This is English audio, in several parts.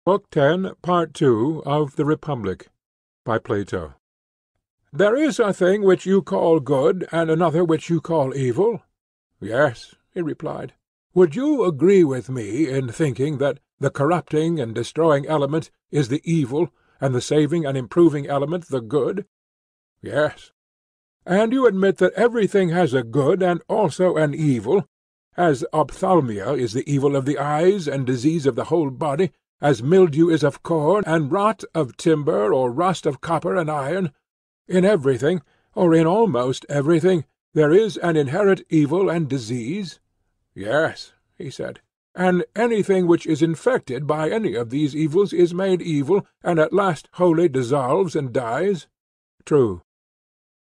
Book 10, Part 2 of The Republic, by Plato. There is a thing which you call good, and another which you call evil? Yes, he replied. Would you agree with me in thinking that the corrupting and destroying element is the evil, and the saving and improving element the good? Yes. And you admit that everything has a good and also an evil, as ophthalmia is the evil of the eyes and disease of the whole body, as mildew is of corn, and rot of timber, or rust of copper and iron? In everything, or in almost everything, there is an inherent evil and disease? Yes, he said. And anything which is infected by any of these evils is made evil, and at last wholly dissolves and dies? True.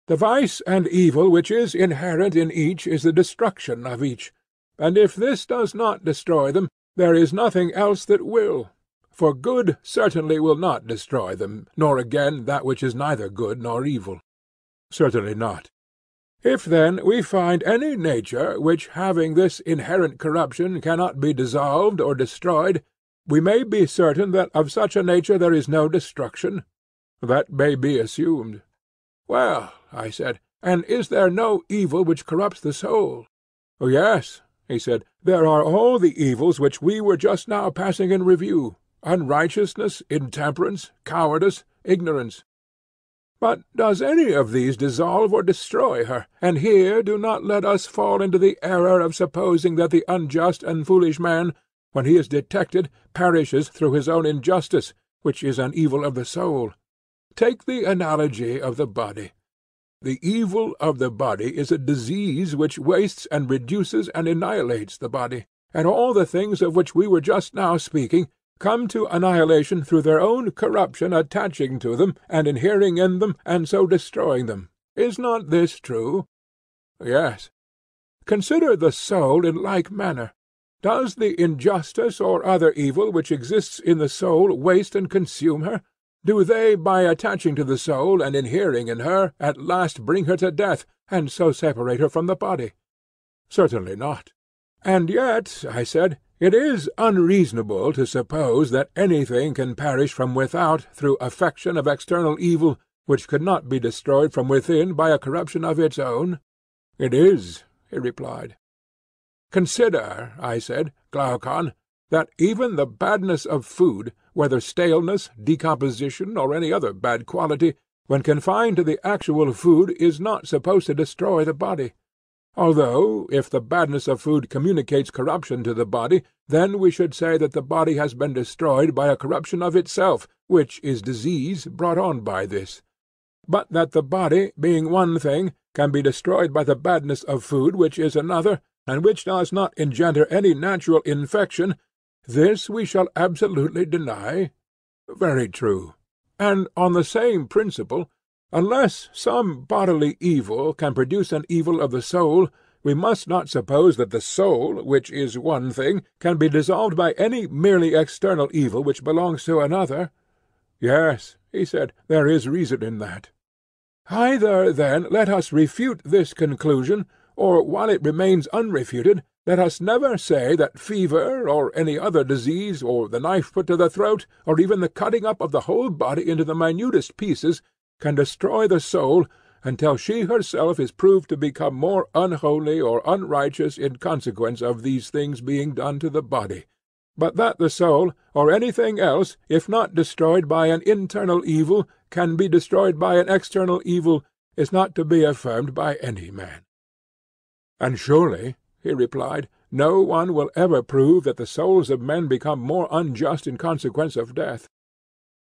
The vice and evil which is inherent in each is the destruction of each, and if this does not destroy them, there is nothing else that will. For good certainly will not destroy them, nor again that which is neither good nor evil. Certainly not. If then we find any nature which, having this inherent corruption, cannot be dissolved or destroyed, we may be certain that of such a nature there is no destruction. That may be assumed. Well, I said, and is there no evil which corrupts the soul? Oh, yes, he said, there are all the evils which we were just now passing in review. Unrighteousness, intemperance, cowardice, ignorance. But does any of these dissolve or destroy her? And here do not let us fall into the error of supposing that the unjust and foolish man, when he is detected, perishes through his own injustice, which is an evil of the soul. Take the analogy of the body. The evil of the body is a disease which wastes and reduces and annihilates the body, and all the things of which we were just now speaking come to annihilation through their own corruption attaching to them, and inhering in them, and so destroying them. Is not this true? Yes. Consider the soul in like manner. Does the injustice or other evil which exists in the soul waste and consume her? Do they, by attaching to the soul and inhering in her, at last bring her to death, and so separate her from the body? Certainly not. And yet, I said, it is unreasonable to suppose that anything can perish from without through affection of external evil, which could not be destroyed from within by a corruption of its own. It is, he replied. Consider, I said, Glaucon, that even the badness of food, whether staleness, decomposition, or any other bad quality, when confined to the actual food, is not supposed to destroy the body. Although, if the badness of food communicates corruption to the body, then we should say that the body has been destroyed by a corruption of itself, which is disease brought on by this. But that the body, being one thing, can be destroyed by the badness of food, which is another, and which does not engender any natural infection, this we shall absolutely deny. Very true. And on the same principle, unless some bodily evil can produce an evil of the soul, we must not suppose that the soul, which is one thing, can be dissolved by any merely external evil which belongs to another. Yes, he said, there is reason in that. Either, then, let us refute this conclusion, or, while it remains unrefuted, let us never say that fever, or any other disease, or the knife put to the throat, or even the cutting up of the whole body into the minutest pieces, can destroy the soul, until she herself is proved to become more unholy or unrighteous in consequence of these things being done to the body, but that the soul, or anything else, if not destroyed by an internal evil, can be destroyed by an external evil, is not to be affirmed by any man. And surely, he replied, no one will ever prove that the souls of men become more unjust in consequence of death.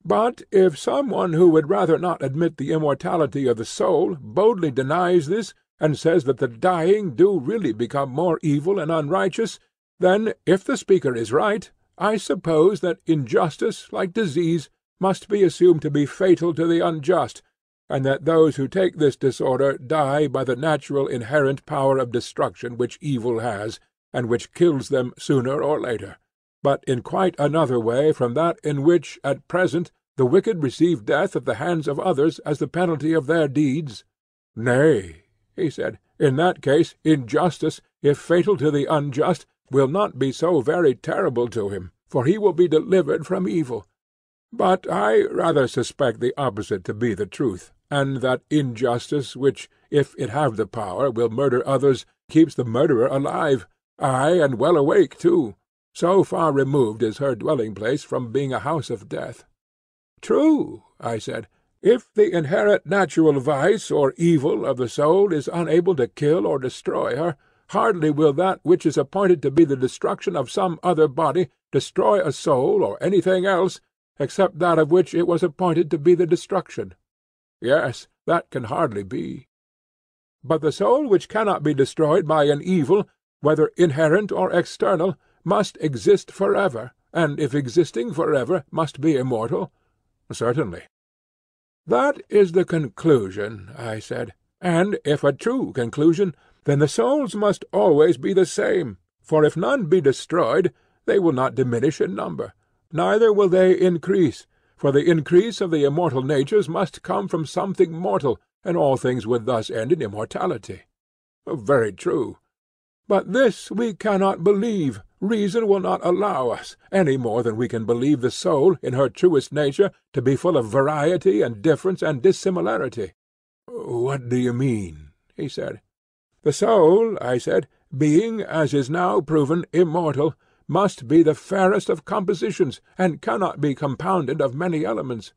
But if some one who would rather not admit the immortality of the soul boldly denies this, and says that the dying do really become more evil and unrighteous, then, if the speaker is right, I suppose that injustice, like disease, must be assumed to be fatal to the unjust, and that those who take this disorder die by the natural inherent power of destruction which evil has, and which kills them sooner or later, but in quite another way from that in which, at present, the wicked receive death at the hands of others as the penalty of their deeds. Nay, he said, in that case injustice, if fatal to the unjust, will not be so very terrible to him, for he will be delivered from evil. But I rather suspect the opposite to be the truth, and that injustice, which, if it have the power, will murder others, keeps the murderer alive, ay, and well awake too. So far removed is her dwelling-place from being a house of death. True, I said. If the inherent natural vice or evil of the soul is unable to kill or destroy her, hardly will that which is appointed to be the destruction of some other body destroy a soul or anything else, except that of which it was appointed to be the destruction. Yes, that can hardly be. But the soul which cannot be destroyed by an evil, whether inherent or external, must exist forever, and if existing forever must be immortal. Certainly. That is the conclusion, I said, and if a true conclusion, then the souls must always be the same, for if none be destroyed, they will not diminish in number, neither will they increase, for the increase of the immortal natures must come from something mortal, and all things would thus end in immortality. Very true. But this we cannot believe. Reason will not allow us, any more than we can believe the soul, in her truest nature, to be full of variety and difference and dissimilarity. What do you mean? He said. The soul, I said, being, as is now proven, immortal, must be the fairest of compositions, and cannot be compounded of many elements.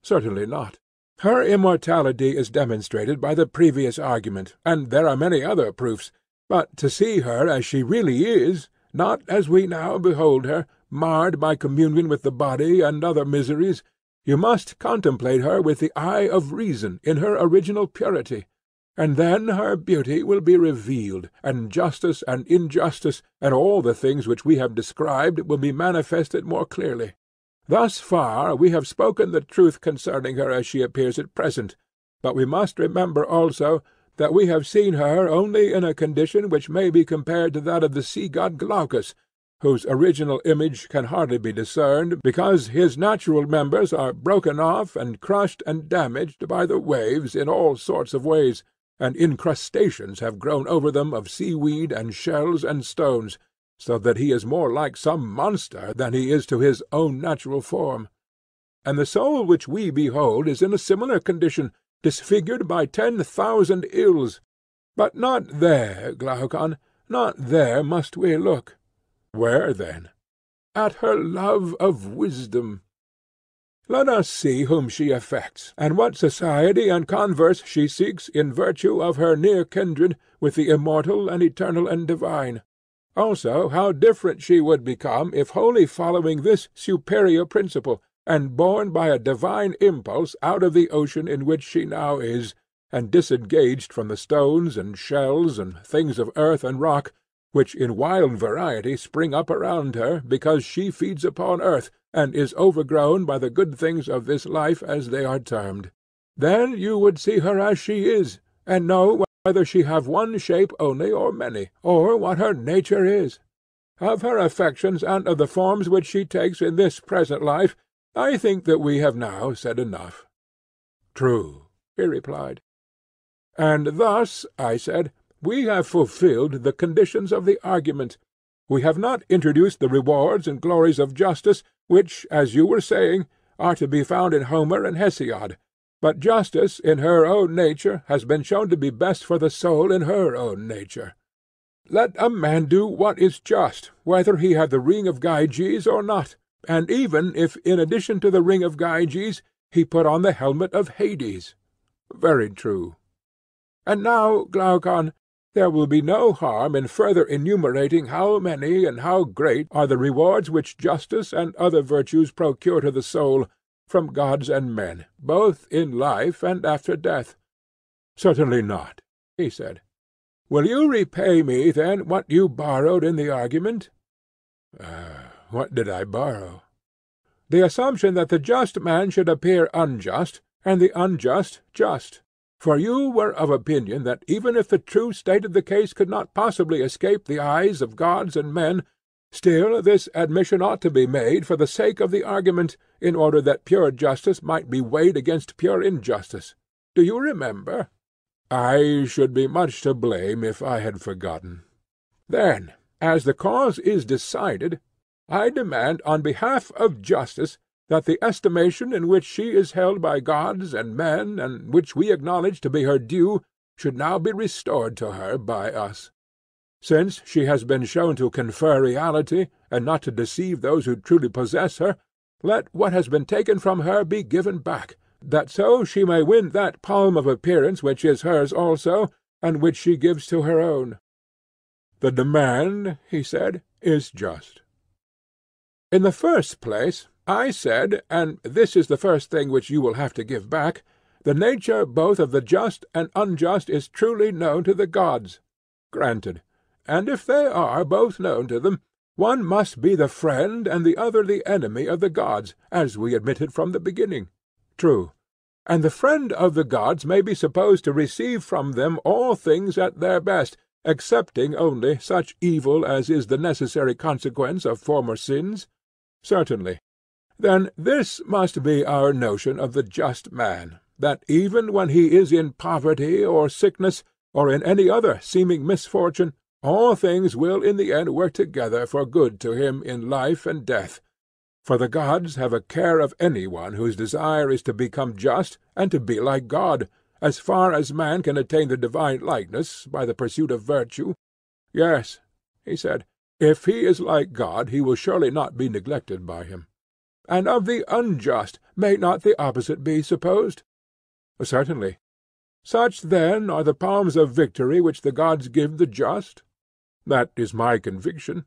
Certainly not. Her immortality is demonstrated by the previous argument, and there are many other proofs. But to see her as she really is, not as we now behold her, marred by communion with the body and other miseries, you must contemplate her with the eye of reason in her original purity, and then her beauty will be revealed, and justice and injustice, and all the things which we have described will be manifested more clearly. Thus far we have spoken the truth concerning her as she appears at present, but we must remember also that we have seen her only in a condition which may be compared to that of the sea-god Glaucus, whose original image can hardly be discerned, because his natural members are broken off and crushed and damaged by the waves in all sorts of ways, and incrustations have grown over them of seaweed and shells and stones, so that he is more like some monster than he is to his own natural form. And the soul which we behold is in a similar condition, disfigured by 10,000 ills. But not there, Glaucon, not there must we look. Where then? At her love of wisdom. Let us see whom she affects, and what society and converse she seeks in virtue of her near kindred with the immortal and eternal and divine. Also how different she would become if wholly following this superior principle, and borne by a divine impulse out of the ocean in which she now is, and disengaged from the stones and shells and things of earth and rock, which in wild variety spring up around her, because she feeds upon earth, and is overgrown by the good things of this life, as they are termed. Then you would see her as she is, and know whether she have one shape only or many, or what her nature is. Of her affections and of the forms which she takes in this present life, I think that we have now said enough. True, he replied. And thus, I said, we have fulfilled the conditions of the argument. We have not introduced the rewards and glories of justice, which, as you were saying, are to be found in Homer and Hesiod, but justice in her own nature has been shown to be best for the soul in her own nature. Let a man do what is just, whether he have the ring of Gyges or not, and even if in addition to the ring of Gyges he put on the helmet of Hades. Very true. And now, Glaucon, there will be no harm in further enumerating how many and how great are the rewards which justice and other virtues procure to the soul, from gods and men, both in life and after death. Certainly not, he said. Will you repay me, then, what you borrowed in the argument? What did I borrow? The assumption that the just man should appear unjust, and the unjust just. For you were of opinion that even if the true state of the case could not possibly escape the eyes of gods and men, still this admission ought to be made for the sake of the argument, in order that pure justice might be weighed against pure injustice. Do you remember? I should be much to blame if I had forgotten. Then, as the cause is decided, I demand on behalf of justice that the estimation in which she is held by gods and men, and which we acknowledge to be her due, should now be restored to her by us. Since she has been shown to confer reality, and not to deceive those who truly possess her, let what has been taken from her be given back, that so she may win that palm of appearance which is hers also, and which she gives to her own. The demand, he said, is just. In the first place, I said, and this is the first thing which you will have to give back, the nature both of the just and unjust is truly known to the gods. Granted. And if they are both known to them, one must be the friend and the other the enemy of the gods, as we admitted from the beginning. True. And the friend of the gods may be supposed to receive from them all things at their best, excepting only such evil as is the necessary consequence of former sins? Certainly. Then this must be our notion of the just man, that even when he is in poverty or sickness, or in any other seeming misfortune, all things will in the end work together for good to him in life and death. For the gods have a care of any one whose desire is to become just and to be like God, as far as man can attain the divine likeness by the pursuit of virtue. Yes, he said, if he is like God, he will surely not be neglected by him. And of the unjust, may not the opposite be supposed? Certainly. Such then are the palms of victory which the gods give the just? That is my conviction.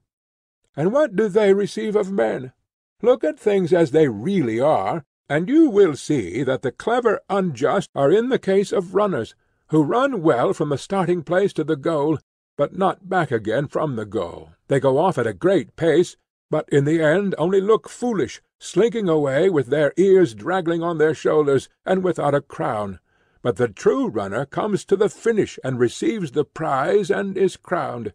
And what do they receive of men? Look at things as they really are, and you will see that the clever unjust are in the case of runners, who run well from the starting place to the goal, but not back again from the goal. They go off at a great pace, but in the end only look foolish, slinking away with their ears draggling on their shoulders, and without a crown. But the true runner comes to the finish, and receives the prize, and is crowned.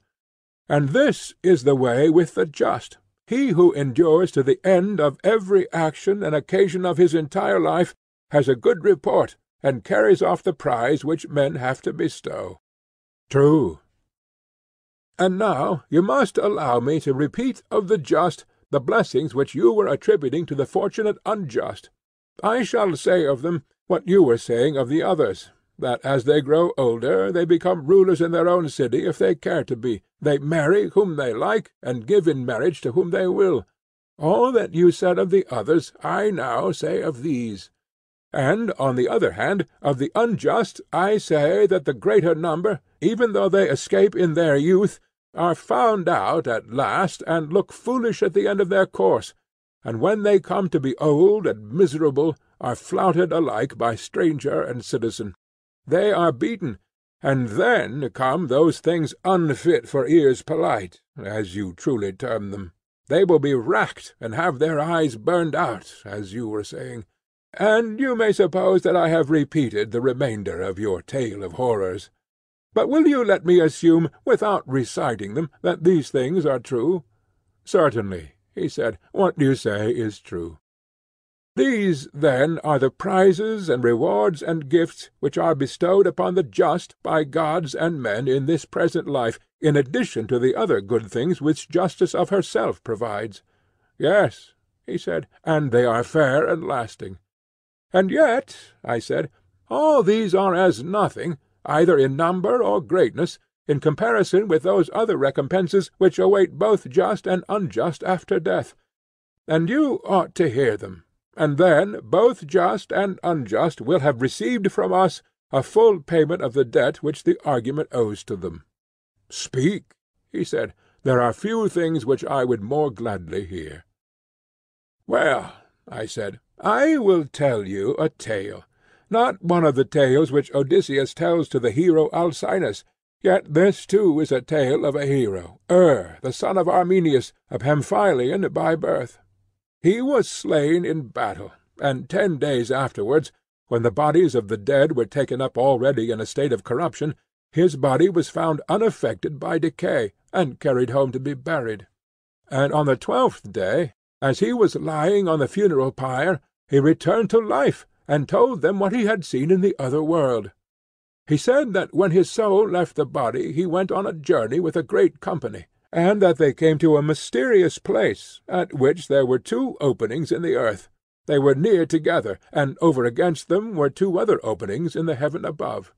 And this is the way with the just. He who endures to the end of every action and occasion of his entire life has a good report, and carries off the prize which men have to bestow. True. And now you must allow me to repeat of the just the blessings which you were attributing to the fortunate unjust. I shall say of them what you were saying of the others, that as they grow older they become rulers in their own city if they care to be. They marry whom they like, and give in marriage to whom they will. All that you said of the others I now say of these. And, on the other hand, of the unjust I say that the greater number, even though they escape in their youth, are found out at last, and look foolish at the end of their course, and when they come to be old and miserable, are flouted alike by stranger and citizen. They are beaten, and then come those things unfit for ears polite, as you truly term them. They will be racked, and have their eyes burned out, as you were saying. And you may suppose that I have repeated the remainder of your tale of horrors. But will you let me assume, without reciting them, that these things are true? Certainly, he said, what you say is true. These, then, are the prizes and rewards and gifts which are bestowed upon the just by gods and men in this present life, in addition to the other good things which justice of herself provides. Yes, he said, and they are fair and lasting. And yet, I said, all these are as nothing, either in number or greatness, in comparison with those other recompenses which await both just and unjust after death. And you ought to hear them. And then both just and unjust will have received from us a full payment of the debt which the argument owes to them. Speak, he said. There are few things which I would more gladly hear. Well, I said, I will tell you a tale. Not one of the tales which Odysseus tells to the hero Alcinous, yet this too is a tale of a hero, the son of Armenius, a Pamphylian by birth. He was slain in battle, and 10 days afterwards, when the bodies of the dead were taken up already in a state of corruption, his body was found unaffected by decay, and carried home to be buried. And on the 12th day, as he was lying on the funeral pyre, he returned to life, and told them what he had seen in the other world. He said that when his soul left the body he went on a journey with a great company, and that they came to a mysterious place, at which there were two openings in the earth. They were near together, and over against them were two other openings in the heaven above.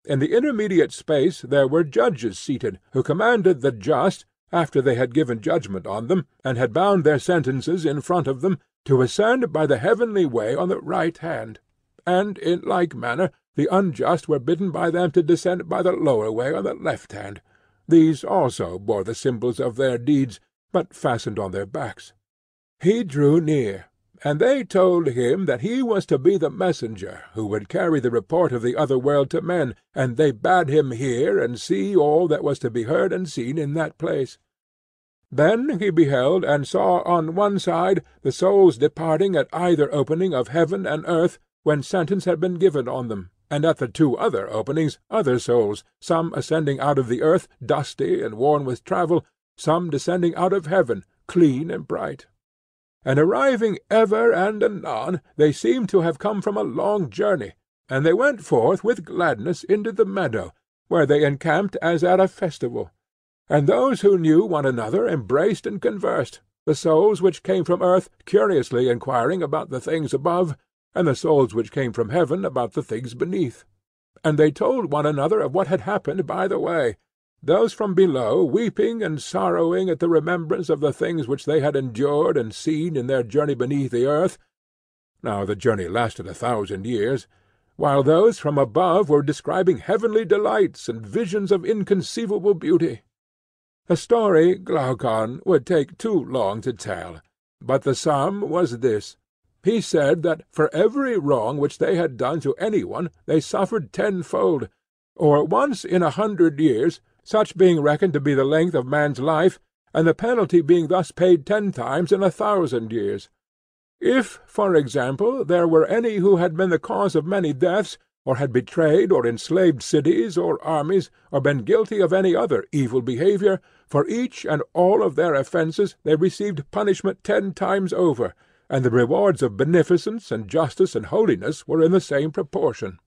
In the intermediate space there were judges seated, who commanded the just, after they had given judgment on them, and had bound their sentences in front of them, to ascend by the heavenly way on the right hand. And in like manner the unjust were bidden by them to descend by the lower way on the left hand. These also bore the symbols of their deeds, but fastened on their backs. He drew near, and they told him that he was to be the messenger who would carry the report of the other world to men, and they bade him hear and see all that was to be heard and seen in that place. Then he beheld and saw on one side the souls departing at either opening of heaven and earth, when sentence had been given on them, and at the two other openings other souls, some ascending out of the earth, dusty and worn with travel, some descending out of heaven, clean and bright. And arriving ever and anon, they seemed to have come from a long journey, and they went forth with gladness into the meadow, where they encamped as at a festival. And those who knew one another embraced and conversed, the souls which came from earth curiously inquiring about the things above, and the souls which came from heaven about the things beneath. And they told one another of what had happened by the way, those from below weeping and sorrowing at the remembrance of the things which they had endured and seen in their journey beneath the earth. Now the journey lasted 1,000 years, while those from above were describing heavenly delights and visions of inconceivable beauty. The story, Glaucon, would take too long to tell, but the sum was this. He said that for every wrong which they had done to any one they suffered tenfold, or once in 100 years, such being reckoned to be the length of man's life, and the penalty being thus paid 10 times in 1,000 years. If, for example, there were any who had been the cause of many deaths, or had betrayed or enslaved cities or armies, or been guilty of any other evil behavior, for each and all of their offences they received punishment 10 times over, and the rewards of beneficence and justice and holiness were in the same proportion.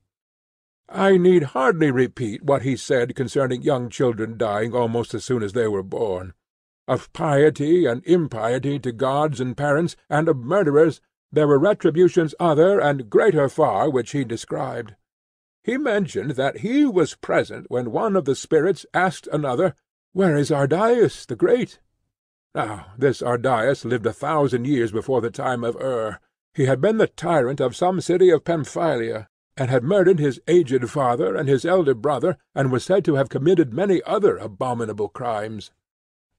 I need hardly repeat what he said concerning young children dying almost as soon as they were born. Of piety and impiety to gods and parents, and of murderers, there were retributions other and greater far which he described. He mentioned that he was present when one of the spirits asked another, "Where is Ardias the Great?" Now this Ardias lived 1,000 years before the time of He had been the tyrant of some city of Pamphylia, and had murdered his aged father and his elder brother, and was said to have committed many other abominable crimes.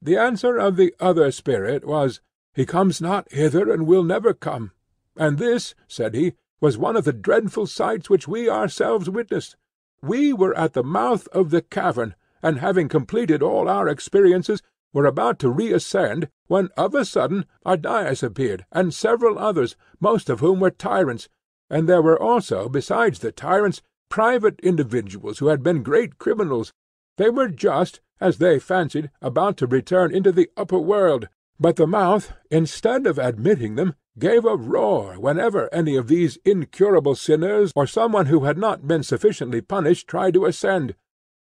The answer of the other spirit was, "He comes not hither, and will never come. And this," said he, "was one of the dreadful sights which we ourselves witnessed. We were at the mouth of the cavern, and having completed all our experiences, were about to reascend, when of a sudden Ardias appeared, and several others, most of whom were tyrants, and there were also, besides the tyrants, private individuals who had been great criminals. They were just, as they fancied, about to return into the upper world, but the mouth, instead of admitting them, gave a roar whenever any of these incurable sinners or someone who had not been sufficiently punished tried to ascend.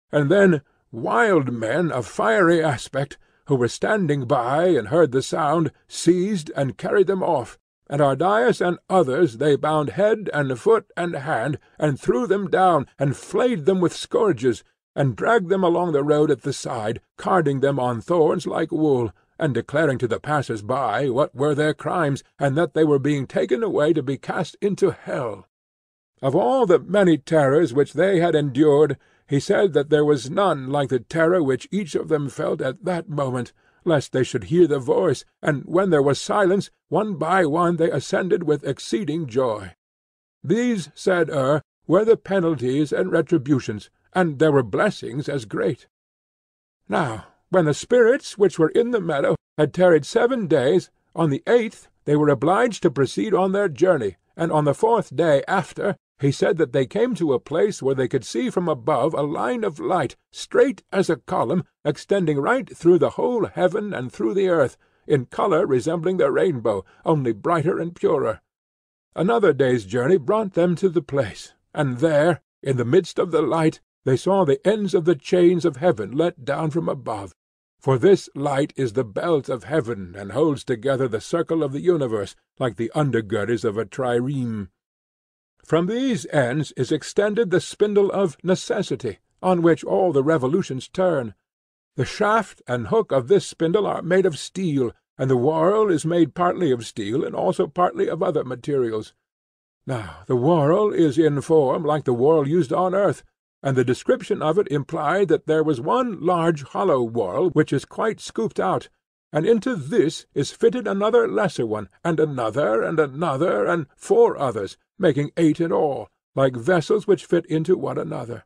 And then wild men of fiery aspect, who were standing by and heard the sound, seized and carried them off, and Ardias and others they bound head and foot and hand, and threw them down, and flayed them with scourges, and dragged them along the road at the side, carding them on thorns like wool, and declaring to the passers-by what were their crimes, and that they were being taken away to be cast into hell. Of all the many terrors which they had endured, he said that there was none like the terror which each of them felt at that moment, lest they should hear the voice, and when there was silence, one by one they ascended with exceeding joy. These, said were the penalties and retributions, and there were blessings as great. Now, when the spirits which were in the meadow had tarried 7 days, on the 8th they were obliged to proceed on their journey, and on the 4th day after, he said that they came to a place where they could see from above a line of light, straight as a column, extending right through the whole heaven and through the earth, in colour resembling the rainbow, only brighter and purer. Another day's journey brought them to the place, and there, in the midst of the light, they saw the ends of the chains of heaven let down from above. For this light is the belt of heaven, and holds together the circle of the universe, like the undergirders of a trireme. From these ends is extended the spindle of necessity, on which all the revolutions turn. The shaft and hook of this spindle are made of steel, and the whorl is made partly of steel and also partly of other materials. Now the whorl is in form like the whorl used on earth, and the description of it implied that there was one large hollow whorl which is quite scooped out, and into this is fitted another lesser one, and another, and 4 others, making 8 in all, like vessels which fit into one another.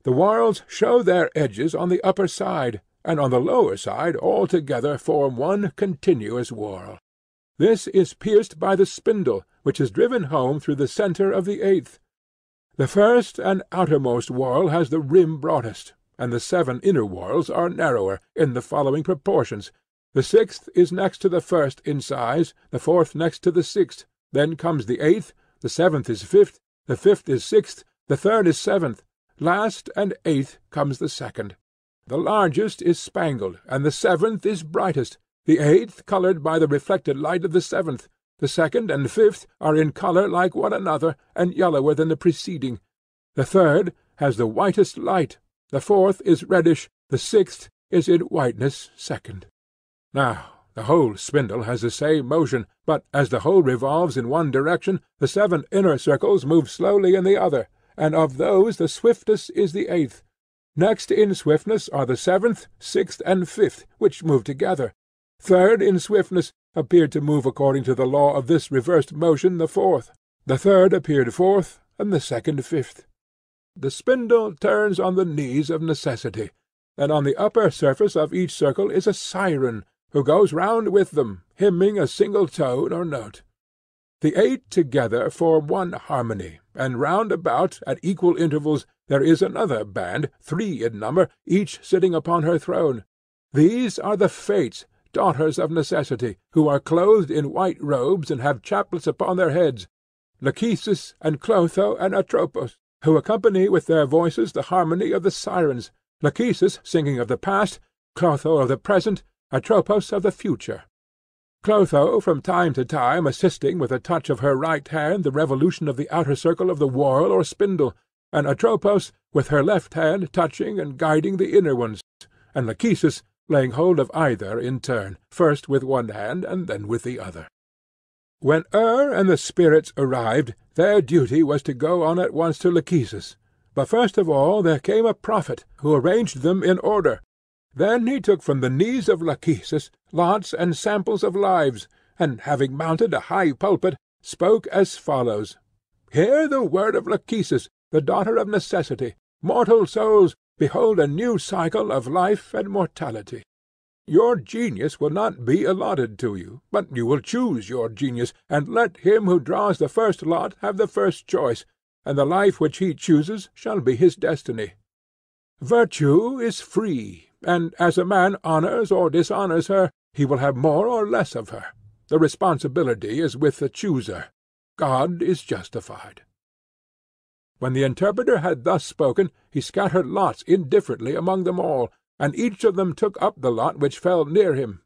The whorls show their edges on the upper side, and on the lower side all together form one continuous whorl. This is pierced by the spindle, which is driven home through the centre of the 8th. The first and outermost whorl has the rim broadest, and the 7 inner whorls are narrower, in the following proportions. The 6th is next to the 1st in size, the 4th next to the 6th, then comes the 8th, the 7th is 5th, the 5th is 6th, the 3rd is 7th, last and 8th comes the 2nd. The largest is spangled, and the 7th is brightest, the 8th coloured by the reflected light of the 7th. The 2nd and 5th are in colour like one another, and yellower than the preceding. The 3rd has the whitest light, the 4th is reddish, the 6th is in whiteness second. Now the whole spindle has the same motion, but as the whole revolves in one direction, the 7 inner circles move slowly in the other, and of those the swiftest is the 8th. Next in swiftness are the 7th, 6th, and 5th, which move together. Third in swiftness appeared to move according to the law of this reversed motion the 4th. The 3rd appeared 4th, and the 2nd 5th. The spindle turns on the knees of necessity, and on the upper surface of each circle is a siren, who goes round with them, hymning a single tone or note. The 8 together form one harmony, and round about, at equal intervals, there is another band, 3 in number, each sitting upon her throne. These are the Fates, daughters of necessity, who are clothed in white robes and have chaplets upon their heads, Lachesis and Clotho and Atropos, who accompany with their voices the harmony of the sirens, Lachesis singing of the past, Clotho of the present, Atropos of the future. Clotho from time to time assisting with a touch of her right hand the revolution of the outer circle of the whorl or spindle, and Atropos with her left hand touching and guiding the inner ones, and Lachesis laying hold of either in turn, first with one hand and then with the other. When and the spirits arrived, their duty was to go on at once to Lachesis. But first of all there came a prophet, who arranged them in order. Then he took from the knees of Lachesis lots and samples of lives, and having mounted a high pulpit, spoke as follows. Hear the word of Lachesis, the daughter of necessity. Mortal souls, behold a new cycle of life and mortality. Your genius will not be allotted to you, but you will choose your genius, and let him who draws the first lot have the first choice, and the life which he chooses shall be his destiny. Virtue is free, and as a man honours or dishonours her, he will have more or less of her. The responsibility is with the chooser. God is justified. When the interpreter had thus spoken, he scattered lots indifferently among them all, and each of them took up the lot which fell near him.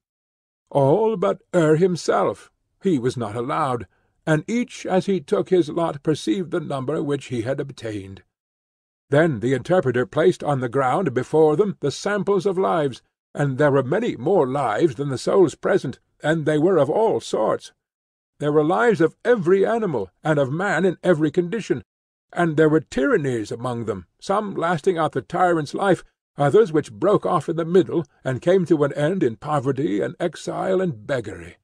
All but himself. He was not allowed, and each as he took his lot perceived the number which he had obtained. Then the interpreter placed on the ground before them the samples of lives, and there were many more lives than the souls present, and they were of all sorts. There were lives of every animal, and of man in every condition, and there were tyrannies among them, some lasting out the tyrant's life, others which broke off in the middle, and came to an end in poverty and exile and beggary.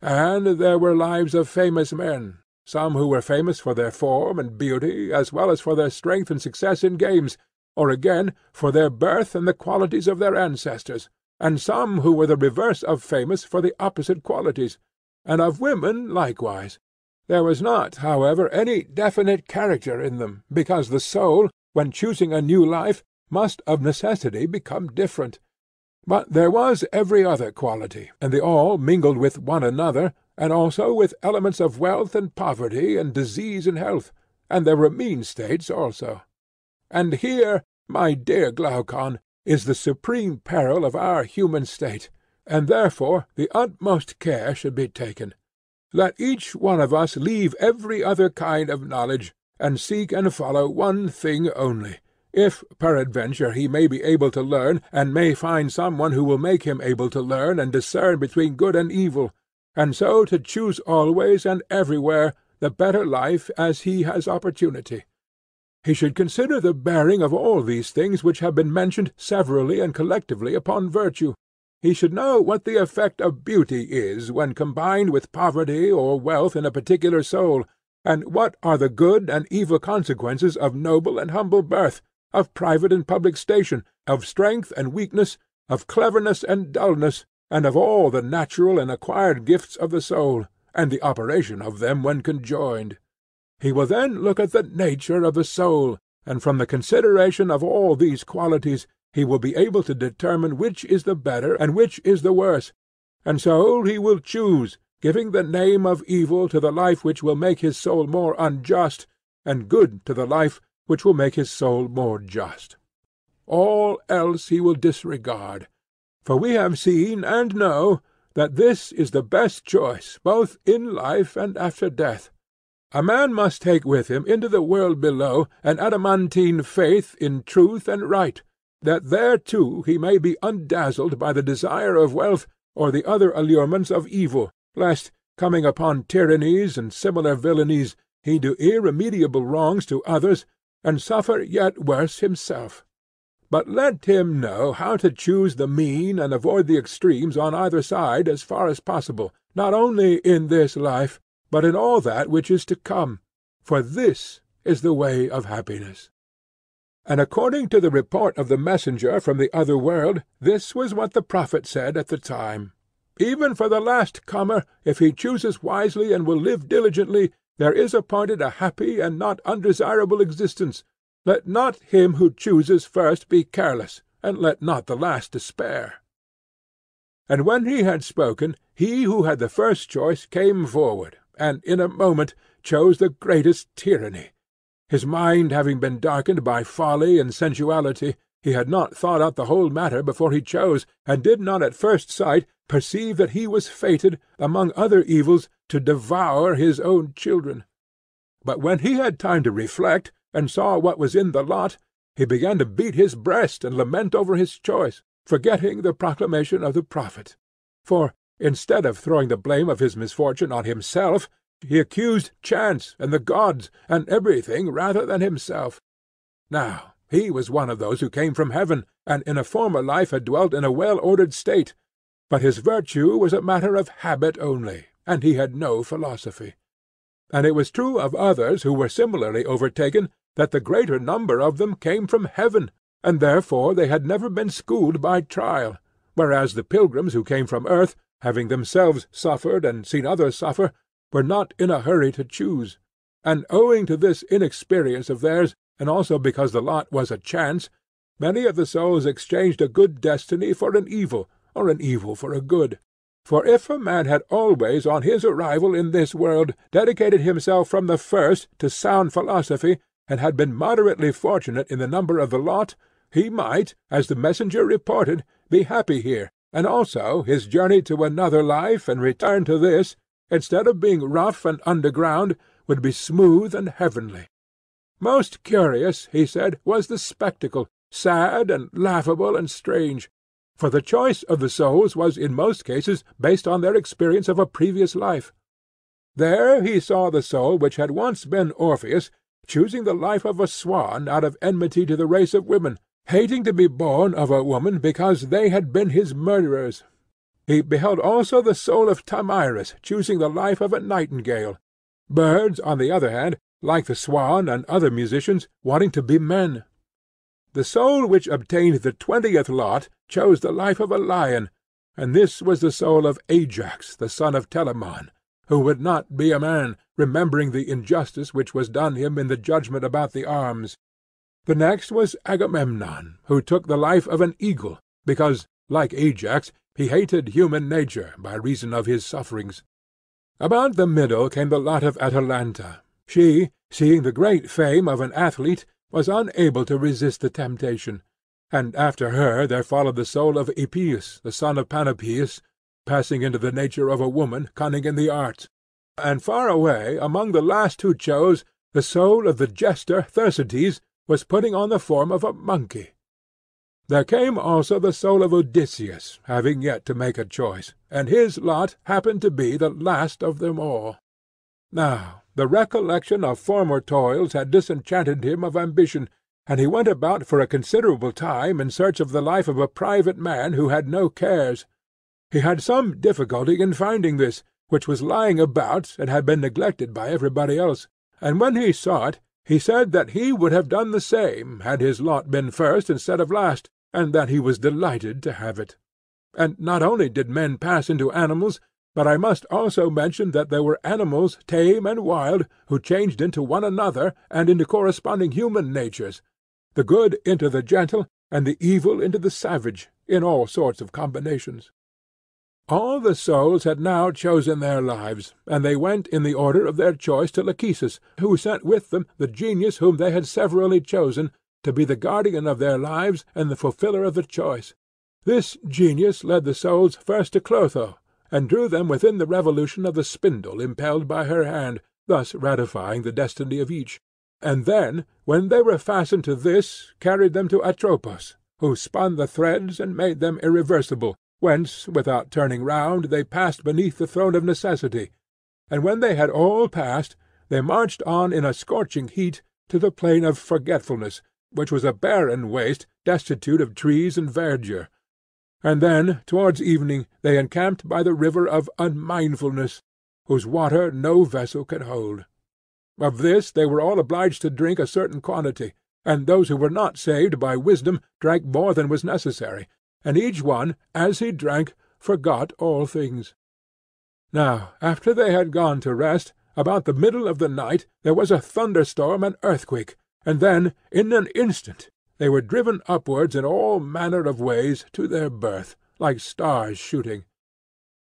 And there were lives of famous men, some who were famous for their form and beauty, as well as for their strength and success in games, or again for their birth and the qualities of their ancestors, and some who were the reverse of famous for the opposite qualities, and of women likewise. There was not, however, any definite character in them, because the soul, when choosing a new life, must of necessity become different. But there was every other quality, and they all mingled with one another, and also with elements of wealth and poverty, and disease and health, and there were mean states also. And here, my dear Glaucon, is the supreme peril of our human state, and therefore the utmost care should be taken. Let each one of us leave every other kind of knowledge, and seek and follow one thing only, if peradventure he may be able to learn, and may find some one who will make him able to learn and discern between good and evil, and so to choose always and everywhere the better life as he has opportunity. He should consider the bearing of all these things which have been mentioned severally and collectively upon virtue. He should know what the effect of beauty is when combined with poverty or wealth in a particular soul, and what are the good and evil consequences of noble and humble birth, of private and public station, of strength and weakness, of cleverness and dullness, and of all the natural and acquired gifts of the soul, and the operation of them when conjoined. He will then look at the nature of the soul, and from the consideration of all these qualities he will be able to determine which is the better and which is the worse, and so he will choose, giving the name of evil to the life which will make his soul more unjust, and good to the life which will make his soul more just. All else he will disregard, for we have seen and know that this is the best choice both in life and after death. A man must take with him into the world below an adamantine faith in truth and right, that there too he may be undazzled by the desire of wealth or the other allurements of evil, lest, coming upon tyrannies and similar villainies, he do irremediable wrongs to others, and suffer yet worse himself. But let him know how to choose the mean and avoid the extremes on either side as far as possible, not only in this life, but in all that which is to come, for this is the way of happiness. And according to the report of the messenger from the other world, this was what the prophet said at the time. Even for the last comer, if he chooses wisely and will live diligently, there is appointed a happy and not undesirable existence. Let not him who chooses first be careless, and let not the last despair. And when he had spoken, he who had the first choice came forward, and in a moment chose the greatest tyranny. His mind having been darkened by folly and sensuality, he had not thought out the whole matter before he chose, and did not at first sight perceive that he was fated, among other evils, to devour his own children. But when he had time to reflect, and saw what was in the lot, he began to beat his breast and lament over his choice, forgetting the proclamation of the prophet. For, instead of throwing the blame of his misfortune on himself, he accused chance and the gods and everything rather than himself. Now he was one of those who came from heaven, and in a former life had dwelt in a well-ordered state, but his virtue was a matter of habit only, and he had no philosophy. And it was true of others who were similarly overtaken, that the greater number of them came from heaven, and therefore they had never been schooled by trial, whereas the pilgrims who came from earth, having themselves suffered and seen others suffer, were not in a hurry to choose. And owing to this inexperience of theirs, and also because the lot was a chance, many of the souls exchanged a good destiny for an evil, or an evil for a good. For if a man had always on his arrival in this world dedicated himself from the first to sound philosophy, and had been moderately fortunate in the number of the lot, he might, as the messenger reported, be happy here, and also his journey to another life and return to this, instead of being rough and underground, would be smooth and heavenly. Most curious, he said, was the spectacle, sad and laughable and strange, for the choice of the souls was in most cases based on their experience of a previous life. There he saw the soul which had once been Orpheus choosing the life of a swan out of enmity to the race of women, hating to be born of a woman because they had been his murderers. He beheld also the soul of Thamyris choosing the life of a nightingale. Birds, on the other hand, like the swan and other musicians, wanting to be men. The soul which obtained the 20th lot chose the life of a lion, and this was the soul of Ajax, the son of Telamon, who would not be a man, remembering the injustice which was done him in the judgment about the arms. The next was Agamemnon, who took the life of an eagle, because, like Ajax, he hated human nature by reason of his sufferings. About the middle came the lot of Atalanta. She, seeing the great fame of an athlete, was unable to resist the temptation, and after her there followed the soul of Epeus, the son of Panopeus, passing into the nature of a woman, cunning in the arts, and far away among the last who chose, the soul of the jester Thersites was putting on the form of a monkey. There came also the soul of Odysseus, having yet to make a choice, and his lot happened to be the last of them all. Now the recollection of former toils had disenchanted him of ambition, and he went about for a considerable time in search of the life of a private man who had no cares. He had some difficulty in finding this, which was lying about and had been neglected by everybody else, and when he saw it, he said that he would have done the same had his lot been first instead of last, and that he was delighted to have it. And not only did men pass into animals, but I must also mention that there were animals tame and wild who changed into one another and into corresponding human natures, the good into the gentle, and the evil into the savage, in all sorts of combinations. All the souls had now chosen their lives, and they went in the order of their choice to Lachesis, who sent with them the genius whom they had severally chosen, to be the guardian of their lives and the fulfiller of the choice. This genius led the souls first to Clotho, and drew them within the revolution of the spindle impelled by her hand, thus ratifying the destiny of each, and then, when they were fastened to this, carried them to Atropos, who spun the threads and made them irreversible, whence, without turning round, they passed beneath the throne of necessity, and when they had all passed, they marched on in a scorching heat to the plain of forgetfulness, which was a barren waste, destitute of trees and verdure. And then, towards evening, they encamped by the river of unmindfulness, whose water no vessel can hold. Of this they were all obliged to drink a certain quantity, and those who were not saved by wisdom drank more than was necessary, and each one, as he drank, forgot all things. Now, after they had gone to rest, about the middle of the night there was a thunderstorm and earthquake, and then, in an instant, they were driven upwards in all manner of ways to their birth, like stars shooting.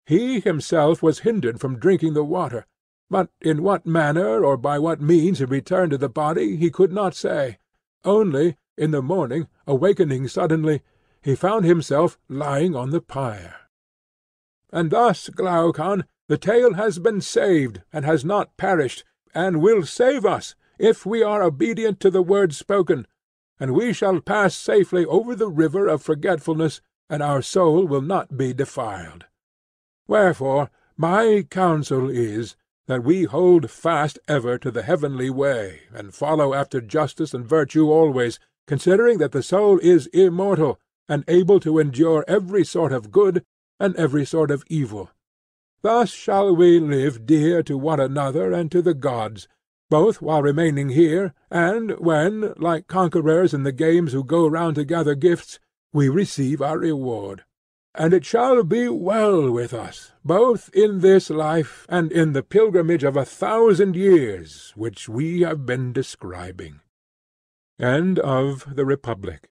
He himself was hindered from drinking the water, but in what manner or by what means he returned to the body he could not say. Only, in the morning, awakening suddenly, he found himself lying on the pyre. And thus, Glaucon, the tale has been saved, and has not perished, and will save us, if we are obedient to the word spoken, and we shall pass safely over the river of forgetfulness, and our soul will not be defiled. Wherefore my counsel is, that we hold fast ever to the heavenly way, and follow after justice and virtue always, considering that the soul is immortal, and able to endure every sort of good and every sort of evil. Thus shall we live dear to one another and to the gods, both while remaining here, and when, like conquerors in the games who go round to gather gifts, we receive our reward. And it shall be well with us, both in this life and in the pilgrimage of 1,000 years which we have been describing. End of the Republic.